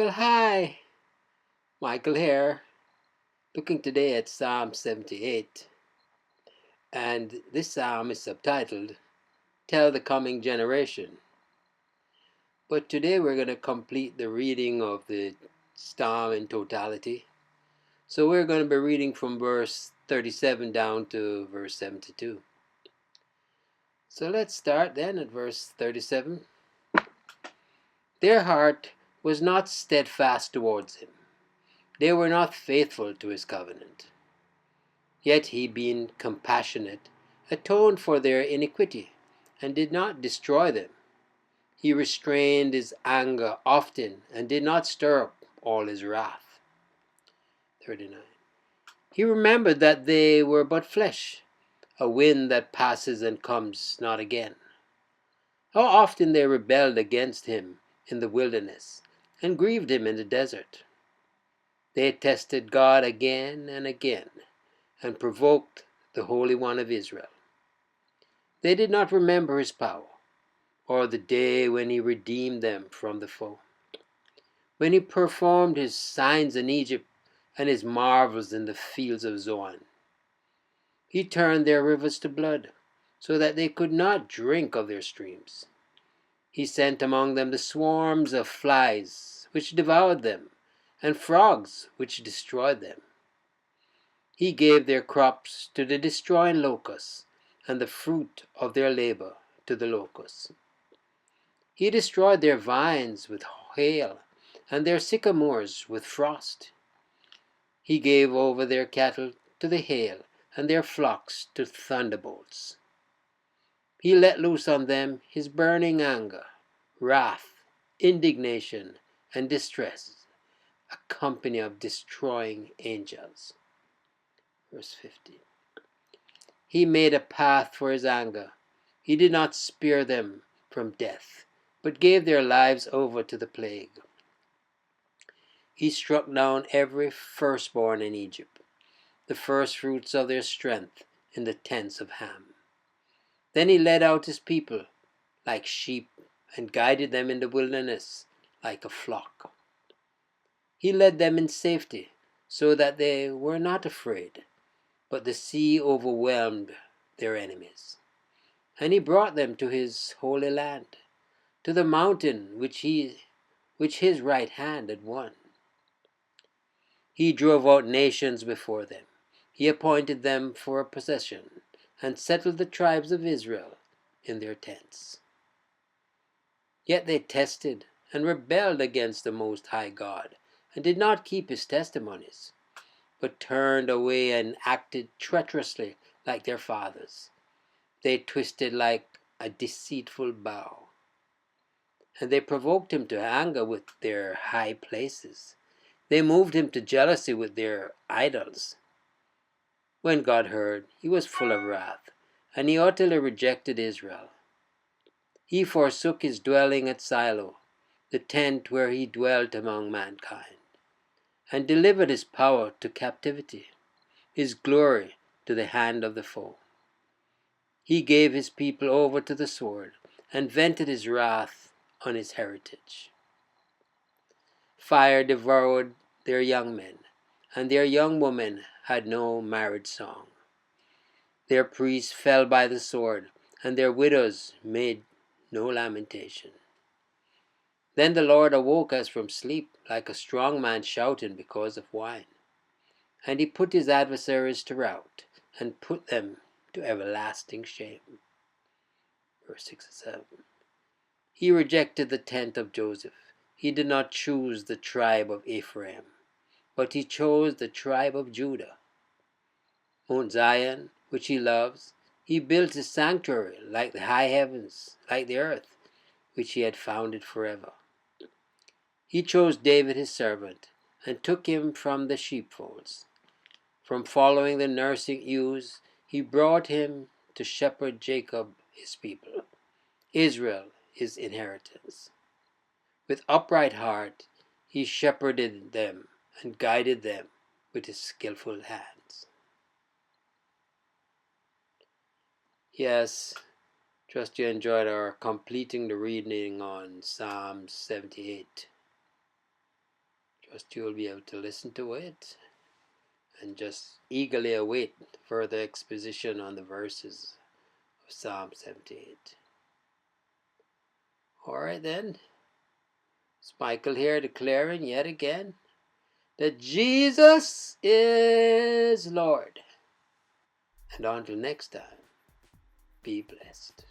Well, hi, Michael here, looking today at Psalm 78. And this psalm is subtitled, Tell the Coming Generation. But today we're going to complete the reading of the psalm in totality. So we're going to be reading from verse 37 down to verse 72. So let's start then at verse 37. Their heart was not steadfast towards him. They were not faithful to his covenant. Yet he, being compassionate, atoned for their iniquity, and did not destroy them. He restrained his anger often, and did not stir up all his wrath. 39. He remembered that they were but flesh, a wind that passes and comes not again. How often they rebelled against him in the wilderness, and grieved him in the desert. They tested God again and again, and provoked the Holy One of Israel. They did not remember his power, or the day when he redeemed them from the foe, when he performed his signs in Egypt and his marvels in the fields of Zoan. He turned their rivers to blood, so that they could not drink of their streams. He sent among them the swarms of flies, which devoured them, and frogs, which destroyed them. He gave their crops to the destroying locusts, and the fruit of their labor to the locusts. He destroyed their vines with hail, and their sycamores with frost. He gave over their cattle to the hail, and their flocks to thunderbolts. He let loose on them his burning anger, wrath, indignation, and distress, a company of destroying angels. Verse 50. He made a path for his anger. He did not spare them from death, but gave their lives over to the plague. He struck down every firstborn in Egypt, the firstfruits of their strength in the tents of Ham. Then he led out his people like sheep and guided them in the wilderness like a flock. He led them in safety so that they were not afraid, but the sea overwhelmed their enemies. And he brought them to his holy land, to the mountain which his right hand had won. He drove out nations before them. He appointed them for a possession, and settled the tribes of Israel in their tents. Yet they tested and rebelled against the Most High God, and did not keep his testimonies, but turned away and acted treacherously like their fathers. They twisted like a deceitful bow, and they provoked him to anger with their high places. They moved him to jealousy with their idols. When God heard, he was full of wrath, and he utterly rejected Israel. He forsook his dwelling at Silo, the tent where he dwelt among mankind, and delivered his power to captivity, his glory to the hand of the foe. He gave his people over to the sword, and vented his wrath on his heritage. Fire devoured their young men, and their young women had no marriage song. Their priests fell by the sword, and their widows made no lamentation. Then the Lord awoke us from sleep, like a strong man shouting because of wine. And he put his adversaries to rout, and put them to everlasting shame. Verse 6 and 7. He rejected the tent of Joseph. He did not choose the tribe of Ephraim, but he chose the tribe of Judah. Mount Zion, which he loves, he built his sanctuary like the high heavens, like the earth, which he had founded forever. He chose David his servant, and took him from the sheepfolds. From following the nursing ewes, he brought him to shepherd Jacob his people, Israel his inheritance. With upright heart he shepherded them and guided them with his skillful hands. Yes, trust you enjoyed our completing the reading on Psalm 78. Trust you'll be able to listen to it and just eagerly await further exposition on the verses of Psalm 78. Alright then, it's Michael here declaring yet again that Jesus is Lord. And until next time, be blessed.